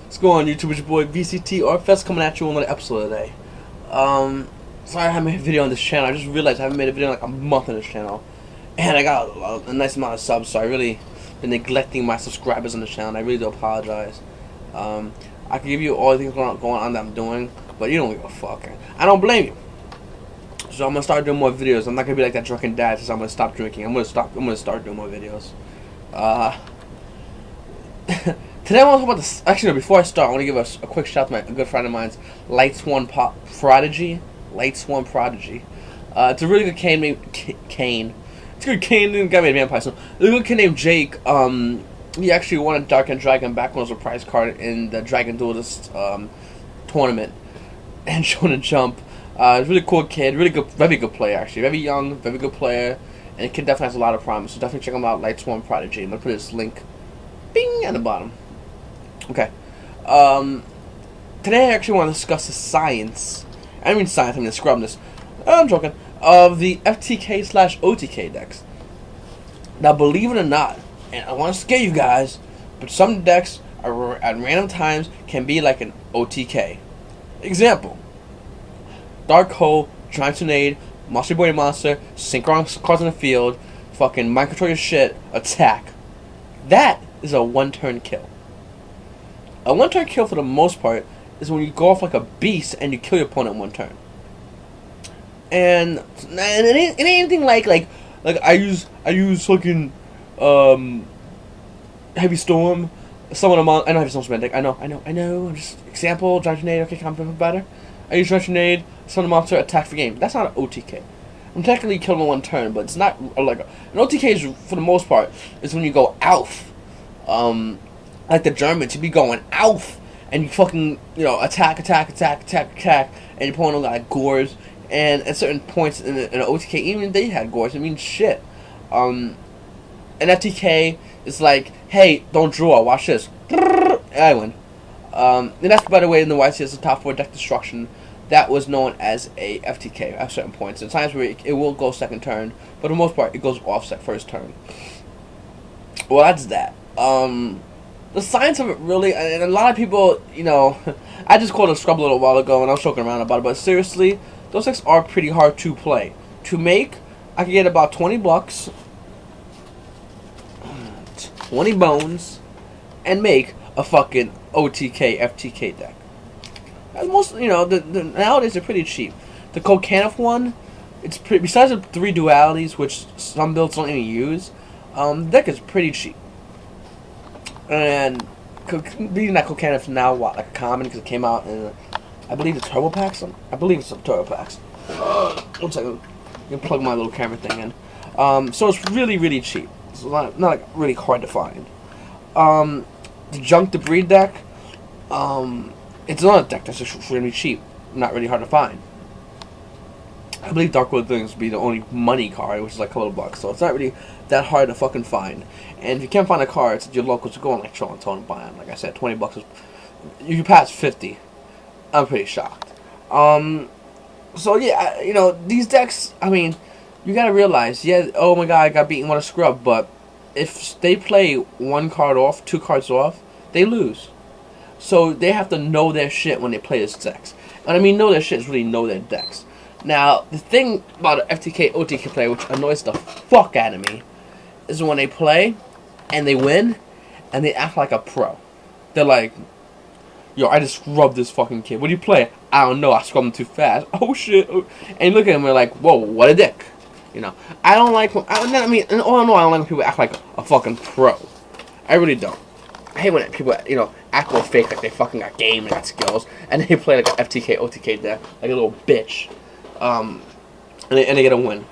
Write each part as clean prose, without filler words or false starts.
What's going on, YouTube? It's your boy MrVctrfs coming at you on another episode today. Sorry I haven't made a video on this channel. I just realized I haven't made a video in like a month on this channel, and I got a nice amount of subs, so I really been neglecting my subscribers on the channel. And I really do apologize. I can give you all the things going on that I'm doing, but you don't give a fuck. I don't blame you. So I'm gonna start doing more videos. I'm not gonna be like that drunken dad since I'm gonna stop drinking. I'm gonna start doing more videos. Today I want to talk about this. Actually, no, before I start, I want to give a quick shout out to a good friend of mine's, Prodigy. Prodigy. It's a really good cane named Kane. It's a good cane guy made a vampire. So a good kid named Jake. He actually won a Dark and Dragon back when it was a prize card in the Dragon Duelist tournament and Shonen Jump. He's a really cool kid, really good, very good player actually, very young, very good player, and the kid definitely has a lot of promise. So definitely check him out, Prodigy. I'm gonna put his link, bing, at the bottom. Okay. Today I actually want to discuss the science. I mean science. I mean the scrubness. I'm joking. Of the FTK/OTK decks. Now, believe it or not, and I want to scare you guys, but some decks are at random times can be like an OTK. Example: Dark Hole, Giant Tornado, Monster Boy Monster, Synchron cards on the field, fucking mind control your shit, attack. That is a one-turn kill. A one-turn kill, for the most part, is when you go off like a beast and you kill your opponent in one turn. And it ain't anything like I use fucking Heavy Storm. Some of them I know Heavy Storm's my deck. I know. Just example, Giant Tornado. Okay, come better. I use Giant Tornado. Summon a monster, attack for game. That's not an OTK. I'm technically killing in one turn, but it's not like an OTK is, for the most part, is when you go Alf. Like the Germans, you be going Alf, and you fucking, attack, and your opponent got like gores, and at certain points in an OTK, even they had gores. I mean, shit. An FTK is like, hey, don't draw, watch this. I win. And that's, by the way, in the YCS, the top 4 deck destruction, that was known as a FTK at certain points. In times where it will go second turn, but for the most part, it goes offset first turn. Well, that's that. The science of it really, and a lot of people, I just called a scrub a little while ago, and I was joking around about it, but seriously, those decks are pretty hard to play. To make, I can get about 20 bucks, 20 bones, and make a fucking OTK, FTK deck. Most, nowadays they're pretty cheap. The Kokanif one, it's pretty, besides the 3 dualities, which some builds don't even use, the deck is pretty cheap. And being that Kokanif now, like a common, because it came out in, I believe it's Turbo Packs. I believe it's some Turbo Packs. 1 second, I can plug my little camera thing in. So it's really, really cheap. It's not like really hard to find. The Junk Debris deck, it's another deck that's just really cheap, not really hard to find. I believe Dark World Things would be the only money card, which is like a couple of bucks, so it's not really that hard to fucking find. And if you can't find a card, it's at your locals, go on like Toronto and buy them. Like I said, 20 bucks is, you can pass 50. I'm pretty shocked. So yeah, these decks, I mean, you gotta realize, yeah, oh my god, I got beaten with a scrub, but if they play 1 card off, 2 cards off, they lose. So they have to know their shit when they play this decks. And I mean know their shit is really know their decks. Now, the thing about an FTK, OTK player, which annoys the fuck out of me, is when they play, and they win, and they act like a pro. They're like, yo, I just scrubbed this fucking kid. What do you play? I don't know, I scrubbed him too fast. Oh shit. And you look at him and they're like, whoa, what a dick. I don't like when, I mean, and all in all, I don't like when people act like a fucking pro. I really don't. I hate when people, act real fake, like they fucking got game and got skills, and they play like an FTK, OTK deck, like a little bitch. And they get a win.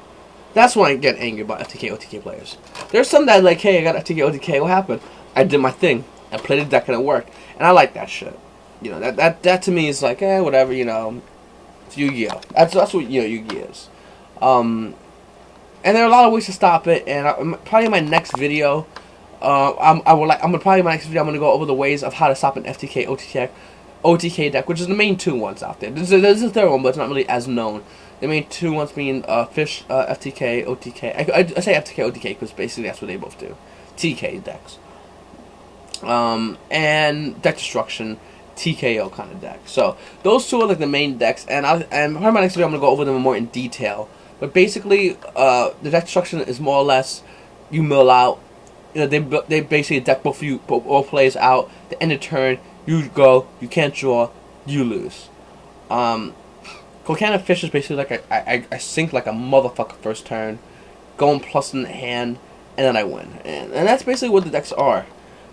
That's when I get angry about FTK, OTK players. There's some that are like, hey, I got FTK, OTK, what happened? I did my thing. I played the deck and it worked. And I like that shit. That to me is like, whatever, it's Yu-Gi-Oh. That's what, Yu-Gi-Oh is. And there are a lot of ways to stop it, and probably in my next video, I'm gonna go over the ways of how to stop an FTK, OTK deck, which is the main 2 ones out there. There's a third one, but it's not really as known. The main 2 ones being Fish, FTK, OTK. I say FTK, OTK because basically that's what they both do. TK decks. and deck destruction, TKO kind of deck. So those two are like the main decks, and probably my next video I'm gonna go over them more in detail. But basically, the deck destruction is more or less you mill out. You know, they basically deck both players out. The end of turn, you go, you can't draw, you lose. Volcanic Fish is basically like I sink like a motherfucker first turn, going plus in the hand, and then I win. And that's basically what the decks are.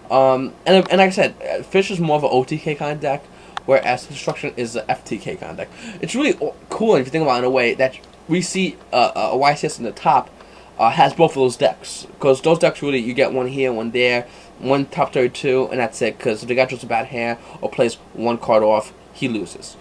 And like I said, Fish is more of an OTK kind of deck, whereas Destruction is an FTK kind of deck. It's really cool if you think about it in a way that we see a YCS in the top has both of those decks. Because those decks really, you get one here, one there, one top 32, and that's it. Because if the guy draws a bad hand or plays one card off, he loses.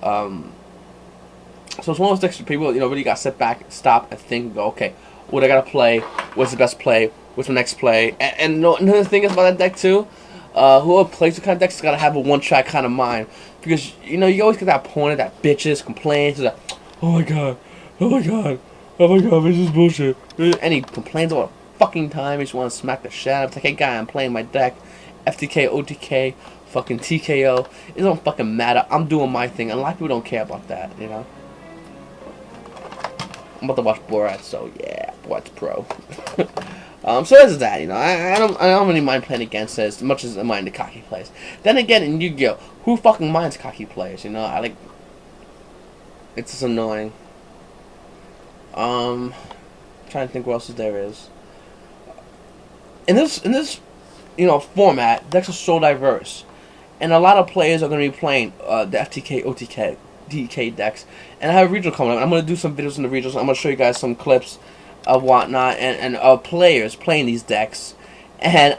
So it's one of those decks where people, really got to sit back, stop, and think, and go, okay, what I got to play? What's the best play? What's the next play? And another thing is about that deck, too, whoever plays the kind of decks has got to have a one-track kind of mind. Because, you always get that opponent that bitches, complains, that, oh my god, oh my god, oh my god, this is bullshit. And he complains all the fucking time. He just want to smack the shit out of him. It's like, hey, guy, I'm playing my deck. FTK, OTK, fucking TKO. It don't fucking matter. I'm doing my thing. And a lot of people don't care about that, I'm about to watch Borat, so yeah, Borat's pro. So there's that, I don't really mind playing against it as much as I mind the cocky players. Then again, in Yu-Gi-Oh, who fucking minds cocky players, it's just annoying. Trying to think what else there is. In this format, decks are so diverse, and a lot of players are going to be playing the FTK, OTK, DK decks, and I have a regional coming up. I'm going to do some videos in the regionals. I'm going to show you guys some clips of whatnot and of players playing these decks. And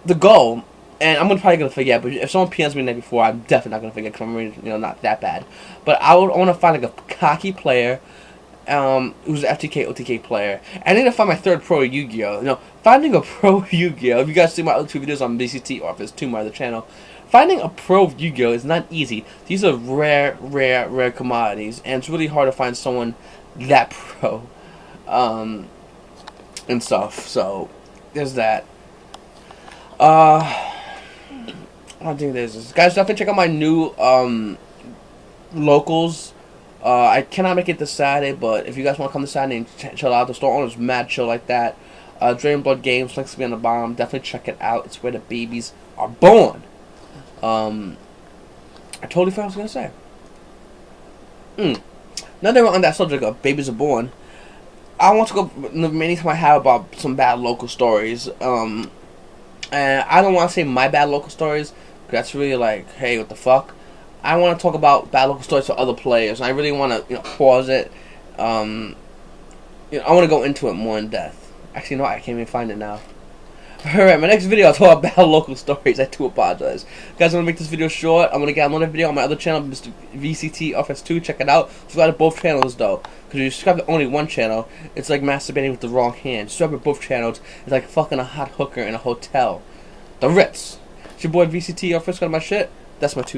the goal, and I'm probably going to forget, but if someone PMs me the night before, I'm definitely not going to forget because I'm really, not that bad. But I want to find like a cocky player who's an FTK, OTK player. I need to find my third pro Yu-Gi-Oh. Finding a pro Yu-Gi-Oh, if you guys see my other two videos on VCT or if it's to my other channel, finding a pro Yu-Gi-Oh is not easy. These are rare commodities, and it's really hard to find someone that pro, and stuff. So there's that. I don't think there's this. Guys, definitely check out my new locals. I cannot make it this Saturday, but if you guys want to come this Saturday and chill out, the store owner's mad chill like that. Dragon Blood Games, links to be on the bottom. Definitely check it out. It's where the babies are born. I totally forgot what I was gonna say. Now that we're on that subject of babies are born, I want to go the many time I have about some bad local stories. And I don't want to say my bad local stories, because that's really like, hey, what the fuck. I want to talk about bad local stories for other players. I really want to, pause it. I want to go into it more in depth. Actually, no, I can't even find it now. Alright, my next video I'll talk about local stories. I do apologize. Guys, I'm going to make this video short. I'm going to get another video on my other channel, MrVctrfs2. Check it out. Subscribe to both channels, though. Because if you subscribe to only one channel, it's like masturbating with the wrong hand. Subscribe to both channels, it's like fucking a hot hooker in a hotel. The Ritz. It's your boy VCTFS. Got my shit. That's my two.